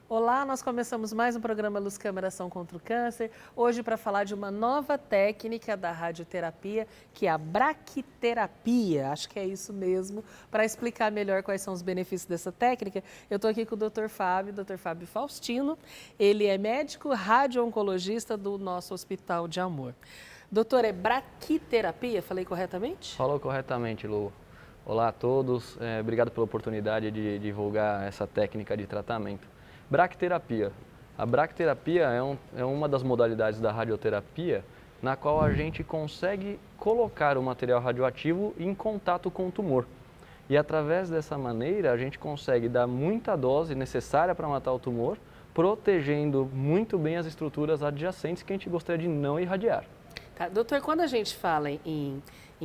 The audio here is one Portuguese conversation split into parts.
Olá, nós começamos mais um programa Luz Câmara Ação contra o Câncer, hoje para falar de uma nova técnica da radioterapia, que é a braquiterapia, acho que é isso mesmo. Para explicar melhor quais são os benefícios dessa técnica, eu estou aqui com o Dr. Fábio Faustino, ele é médico radio-oncologista do nosso Hospital de Amor. Doutor, é braquiterapia? Falei corretamente? Falou corretamente, Lu. Olá a todos, obrigado pela oportunidade de divulgar essa técnica de tratamento. Braquiterapia. A braquiterapia é uma das modalidades da radioterapia na qual a gente consegue colocar o material radioativo em contato com o tumor. E através dessa maneira a gente consegue dar muita dose necessária para matar o tumor, protegendo muito bem as estruturas adjacentes que a gente gostaria de não irradiar. Tá, doutor, quando a gente fala em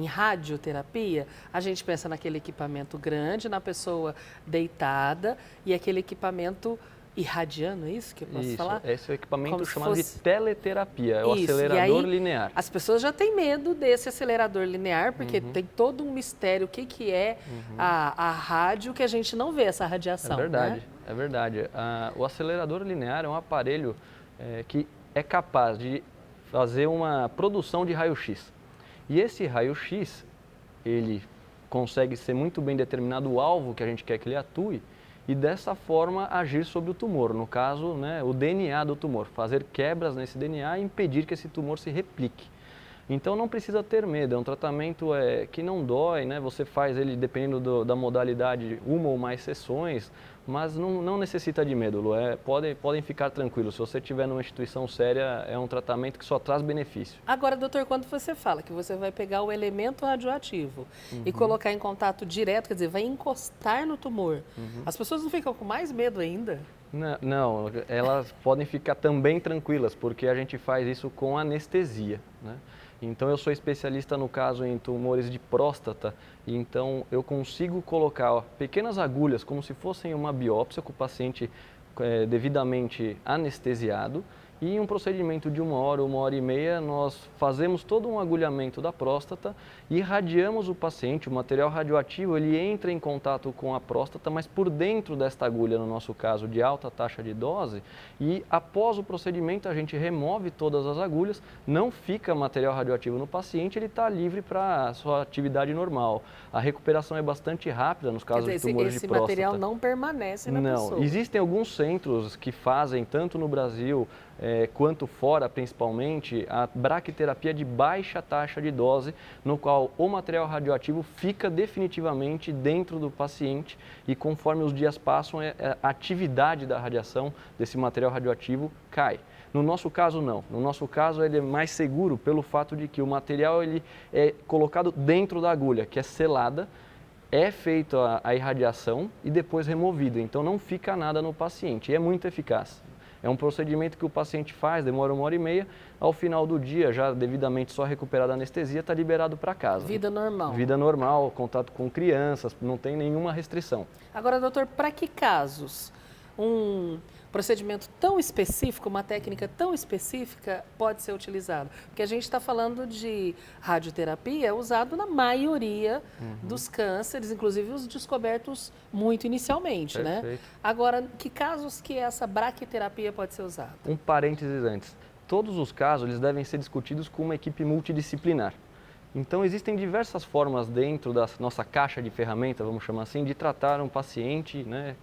radioterapia, a gente pensa naquele equipamento grande, na pessoa deitada e aquele equipamento irradiando, é isso que eu posso falar? Esse é o equipamento Como chamado fosse... de teleterapia, é o Isso, acelerador e aí, linear. as pessoas já têm medo desse acelerador linear, porque tem todo um mistério, o que é a rádio, que a gente não vê essa radiação. É verdade, né? é verdade. O acelerador linear é um aparelho que é capaz de fazer uma produção de raio-x. E esse raio-x, ele consegue ser muito bem determinado o alvo que a gente quer que ele atue e dessa forma agir sobre o tumor, no caso, né, o DNA do tumor, fazer quebras nesse DNA e impedir que esse tumor se replique. Então não precisa ter medo, é um tratamento que não dói, né? Você faz ele dependendo da modalidade, uma ou mais sessões, mas não necessita de medo, Lu. Podem ficar tranquilos, se você estiver numa instituição séria, é um tratamento que só traz benefício. Agora, doutor, quando você fala que você vai pegar o elemento radioativo e colocar em contato direto, quer dizer, vai encostar no tumor, as pessoas não ficam com mais medo ainda? Não, elas podem ficar também tranquilas, porque a gente faz isso com anestesia, né? Então eu sou especialista no caso em tumores de próstata, então eu consigo colocar pequenas agulhas como se fossem uma biópsia com o paciente devidamente anestesiado e em um procedimento de 1 hora e meia, nós fazemos todo um agulhamento da próstata e irradiamos o paciente. O material radioativo ele entra em contato com a próstata, mas por dentro desta agulha, no nosso caso, de alta taxa de dose, e após o procedimento a gente remove todas as agulhas, não fica material radioativo no paciente, ele está livre para a sua atividade normal. A recuperação é bastante rápida nos casos de tumores de próstata. Esse material não permanece na pessoa. Não, existem alguns centros que fazem, tanto no Brasil quanto fora principalmente, a braquiterapia de baixa taxa de dose, no qual o material radioativo fica definitivamente dentro do paciente e conforme os dias passam, a atividade da radiação desse material radioativo cai. No nosso caso, não. No nosso caso, ele é mais seguro pelo fato de que o material ele é colocado dentro da agulha, que é selada, é feita a irradiação e depois removido, então não fica nada no paciente e é muito eficaz. É um procedimento que o paciente faz, demora 1 hora e meia, ao final do dia, já devidamente só recuperada a anestesia, está liberado para casa. Vida normal. Vida normal, contato com crianças, não tem nenhuma restrição. Agora, doutor, para que casos um procedimento tão específico, uma técnica tão específica pode ser utilizado? Porque a gente está falando de radioterapia usado na maioria dos cânceres, inclusive os descobertos muito inicialmente, Perfeito. né? Agora, que casos que essa braquiterapia pode ser usada? Um parênteses antes. Todos os casos eles devem ser discutidos com uma equipe multidisciplinar. Então existem diversas formas dentro da nossa caixa de ferramentas, vamos chamar assim, de tratar um paciente, né,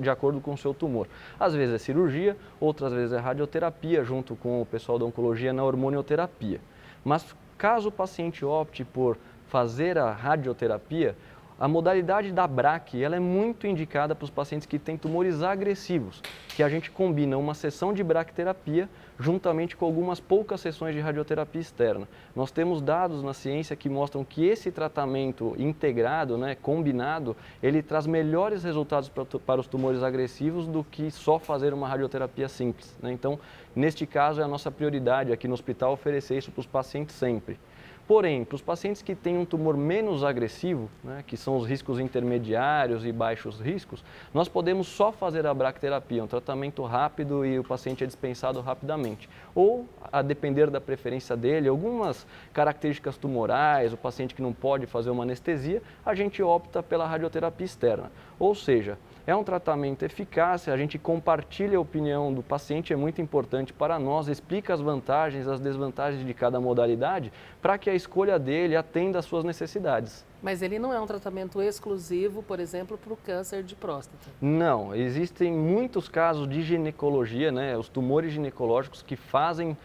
de acordo com o seu tumor. Às vezes é cirurgia, outras vezes é radioterapia, junto com o pessoal da oncologia na hormonioterapia. Mas caso o paciente opte por fazer a radioterapia, a modalidade da BRAC ela é muito indicada para os pacientes que têm tumores agressivos, que a gente combina uma sessão de braquiterapia juntamente com algumas poucas sessões de radioterapia externa. Nós temos dados na ciência que mostram que esse tratamento integrado, né, combinado, ele traz melhores resultados para os tumores agressivos do que só fazer uma radioterapia simples, né? Então, neste caso, é a nossa prioridade aqui no hospital oferecer isso para os pacientes sempre. Porém, para os pacientes que têm um tumor menos agressivo, né, que são os riscos intermediários e baixos riscos, nós podemos só fazer a braquiterapia, um tratamento rápido e o paciente é dispensado rapidamente. Ou, a depender da preferência dele, algumas características tumorais, o paciente que não pode fazer uma anestesia, a gente opta pela radioterapia externa. Ou seja, É um tratamento eficaz, a gente compartilha a opinião do paciente, é muito importante para nós, explica as vantagens, as desvantagens de cada modalidade, para que a escolha dele atenda às suas necessidades. Mas ele não é um tratamento exclusivo, por exemplo, para o câncer de próstata? Não, existem muitos casos de ginecologia, né, os tumores ginecológicos que fazem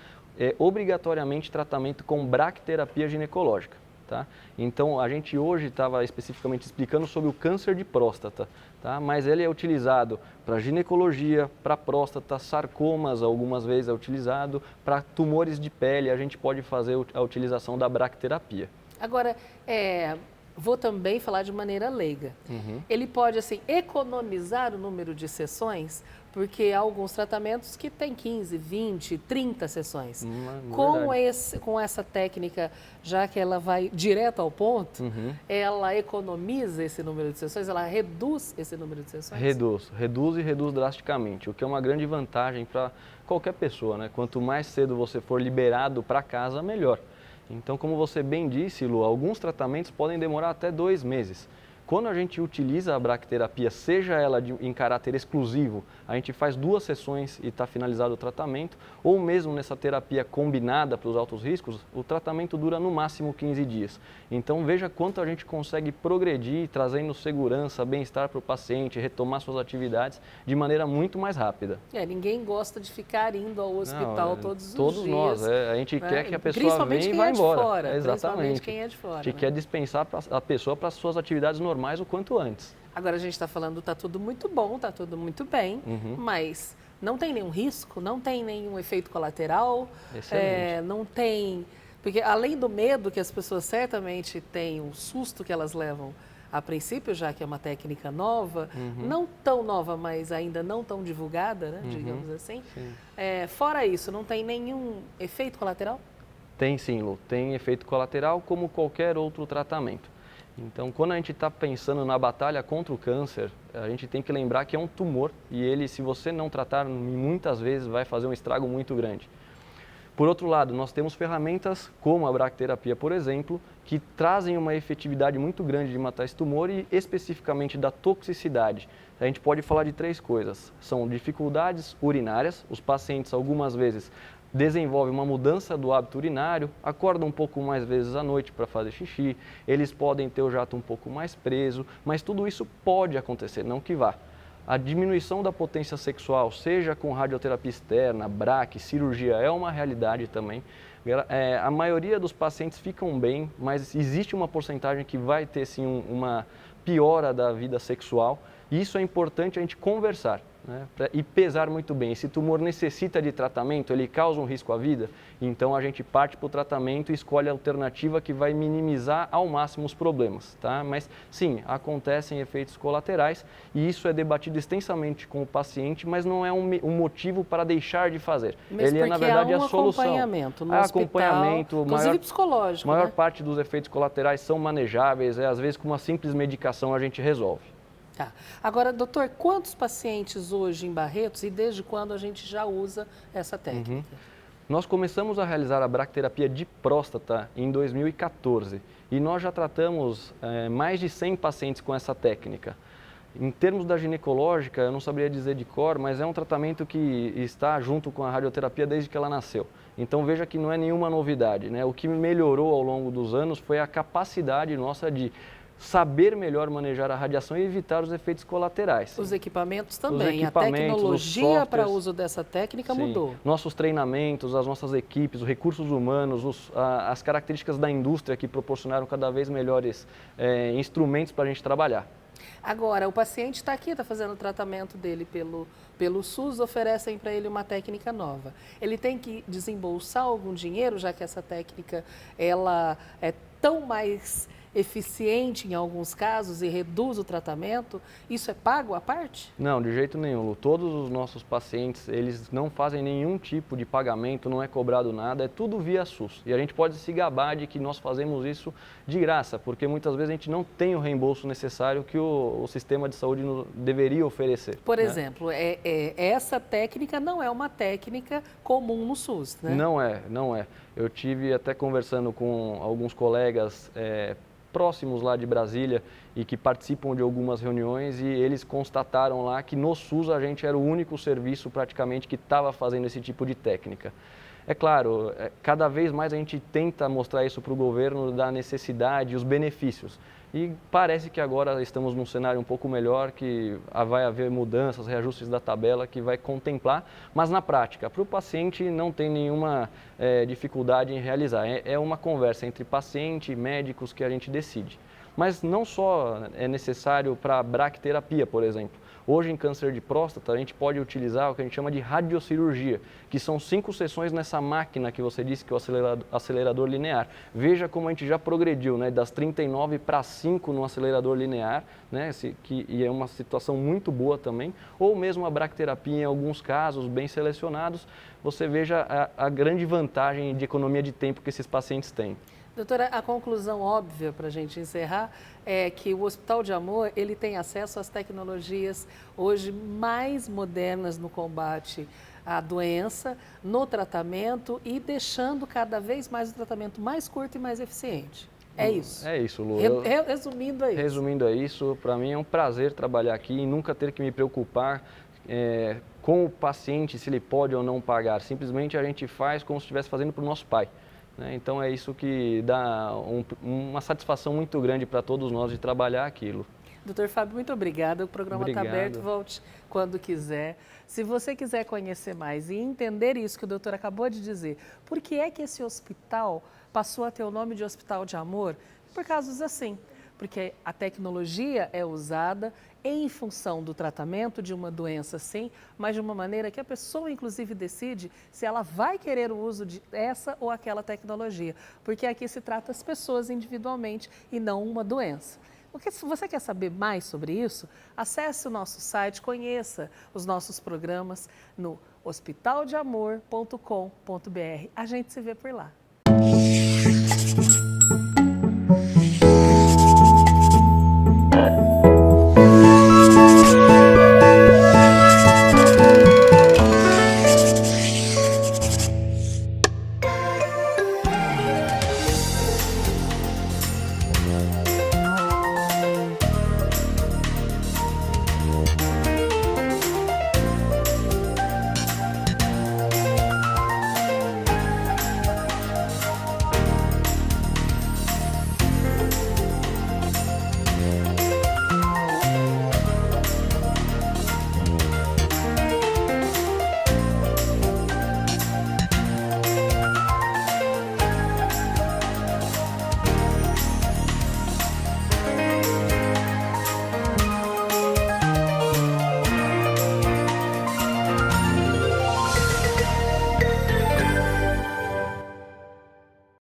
obrigatoriamente tratamento com bracterapia ginecológica. Tá? Então, a gente hoje estava especificamente explicando sobre o câncer de próstata, tá? Mas ele é utilizado para ginecologia, para próstata, sarcomas algumas vezes é utilizado, para tumores de pele a gente pode fazer a utilização da bracterapia. Agora, vou também falar de maneira leiga. Ele pode, assim, economizar o número de sessões, porque há alguns tratamentos que têm 15, 20, 30 sessões. Com essa técnica, já que ela vai direto ao ponto, ela economiza esse número de sessões, ela reduz esse número de sessões? Reduz drasticamente, o que é uma grande vantagem para qualquer pessoa, né? Quanto mais cedo você for liberado para casa, melhor. Então, como você bem disse, Lu, alguns tratamentos podem demorar até 2 meses. Quando a gente utiliza a bracterapia, seja ela em caráter exclusivo, a gente faz 2 sessões e está finalizado o tratamento, ou mesmo nessa terapia combinada para os altos riscos, o tratamento dura no máximo 15 dias. Então veja quanto a gente consegue progredir, trazendo segurança, bem-estar para o paciente, retomar suas atividades de maneira muito mais rápida. Ninguém gosta de ficar indo ao hospital todos os dias. Todos nós, a gente quer que a pessoa venha e vá embora. Principalmente quem é de fora. A gente quer dispensar a pessoa para as suas atividades normais o quanto antes. Agora a gente está falando, está tudo muito bom, está tudo muito bem, mas não tem nenhum risco, não tem nenhum efeito colateral, não tem... Porque além do medo que as pessoas certamente têm, o susto que elas levam a princípio, já que é uma técnica nova, não tão nova, mas ainda não tão divulgada, né, digamos assim. Fora isso, não tem nenhum efeito colateral? Tem sim, Lu, tem efeito colateral como qualquer outro tratamento. Então, quando a gente está pensando na batalha contra o câncer, a gente tem que lembrar que é um tumor e ele, se você não tratar, muitas vezes vai fazer um estrago muito grande. Por outro lado, nós temos ferramentas como a bracterapia, por exemplo, que trazem uma efetividade muito grande de matar esse tumor e especificamente da toxicidade. A gente pode falar de 3 coisas. São dificuldades urinárias, os pacientes algumas vezes desenvolve uma mudança do hábito urinário, acordam um pouco mais vezes à noite para fazer xixi, eles podem ter o jato um pouco mais preso, mas tudo isso pode acontecer, não que vá. A diminuição da potência sexual, seja com radioterapia externa, braque, cirurgia, é uma realidade também. A maioria dos pacientes ficam bem, mas existe uma porcentagem que vai ter sim uma piora da vida sexual. E isso é importante a gente conversar, né, e pesar muito bem. Esse tumor necessita de tratamento, ele causa um risco à vida, então a gente parte para o tratamento e escolhe a alternativa que vai minimizar ao máximo os problemas. Tá? Mas sim, acontecem efeitos colaterais e isso é debatido extensamente com o paciente, mas não é um motivo para deixar de fazer. Mas ele é, na verdade, a solução. Acompanhamento no hospital, acompanhamento, inclusive psicológico. A maior né? parte dos efeitos colaterais são manejáveis, às vezes com uma simples medicação a gente resolve. Tá. Agora, doutor, quantos pacientes hoje em Barretos e desde quando a gente já usa essa técnica? Nós começamos a realizar a bracterapia de próstata em 2014 e nós já tratamos mais de 100 pacientes com essa técnica. Em termos da ginecológica, eu não saberia dizer de cor, mas é um tratamento que está junto com a radioterapia desde que ela nasceu. Então veja que não é nenhuma novidade, né? O que melhorou ao longo dos anos foi a capacidade nossa de saber melhor manejar a radiação e evitar os efeitos colaterais. Os equipamentos também, a tecnologia para uso dessa técnica mudou. Nossos treinamentos, as nossas equipes, os recursos humanos, as características da indústria que proporcionaram cada vez melhores instrumentos para a gente trabalhar. Agora, o paciente está aqui, está fazendo o tratamento dele pelo SUS, oferecem para ele uma técnica nova. Ele tem que desembolsar algum dinheiro, já que essa técnica ela é tão mais eficiente em alguns casos e reduz o tratamento, isso é pago à parte? Não, de jeito nenhum. Todos os nossos pacientes, eles não fazem nenhum tipo de pagamento, não é cobrado nada, é tudo via SUS. E a gente pode se gabar de que nós fazemos isso de graça, porque muitas vezes a gente não tem o reembolso necessário que o sistema de saúde deveria oferecer. Por exemplo, essa técnica não é uma técnica comum no SUS, né? Não é. Eu tive até conversando com alguns colegas próximos lá de Brasília e que participam de algumas reuniões, e eles constataram lá que no SUS a gente era o único serviço praticamente que estava fazendo esse tipo de técnica. É claro, cada vez mais a gente tenta mostrar isso para o governo, da necessidade e os benefícios. E parece que agora estamos num cenário um pouco melhor, que vai haver mudanças, reajustes da tabela que vai contemplar, mas na prática, para o paciente não tem nenhuma dificuldade em realizar. É uma conversa entre paciente e médicos que a gente decide. Mas não só é necessário para a braquiterapia, por exemplo. Hoje, em câncer de próstata, a gente pode utilizar o que a gente chama de radiocirurgia, que são 5 sessões nessa máquina que você disse, que é o acelerador linear. Veja como a gente já progrediu, né, das 39 para 5 no acelerador linear, né, e é uma situação muito boa também. Ou mesmo a braquiterapia, em alguns casos bem selecionados, você veja a grande vantagem de economia de tempo que esses pacientes têm. Doutora, a conclusão óbvia para a gente encerrar é que o Hospital de Amor ele tem acesso às tecnologias hoje mais modernas no combate à doença, no tratamento e deixando cada vez mais o tratamento mais curto e mais eficiente. É isso. É isso, Lu. Resumindo é isso. Resumindo é isso, para mim é um prazer trabalhar aqui e nunca ter que me preocupar com o paciente, se ele pode ou não pagar. Simplesmente a gente faz como se estivesse fazendo para o nosso pai. Então é isso que dá uma satisfação muito grande para todos nós de trabalhar aquilo. Doutor Fábio, muito obrigada. O programa está aberto, volte quando quiser. Se você quiser conhecer mais e entender isso que o doutor acabou de dizer, por que é que esse hospital passou a ter o nome de Hospital de Amor? Por casos assim, porque a tecnologia é usada em função do tratamento de uma doença, sim, mas de uma maneira que a pessoa, inclusive, decide se ela vai querer o uso de essa ou aquela tecnologia, porque aqui se trata as pessoas individualmente e não uma doença. Porque se você quer saber mais sobre isso, acesse o nosso site, conheça os nossos programas no hospitaldeamor.com.br. A gente se vê por lá.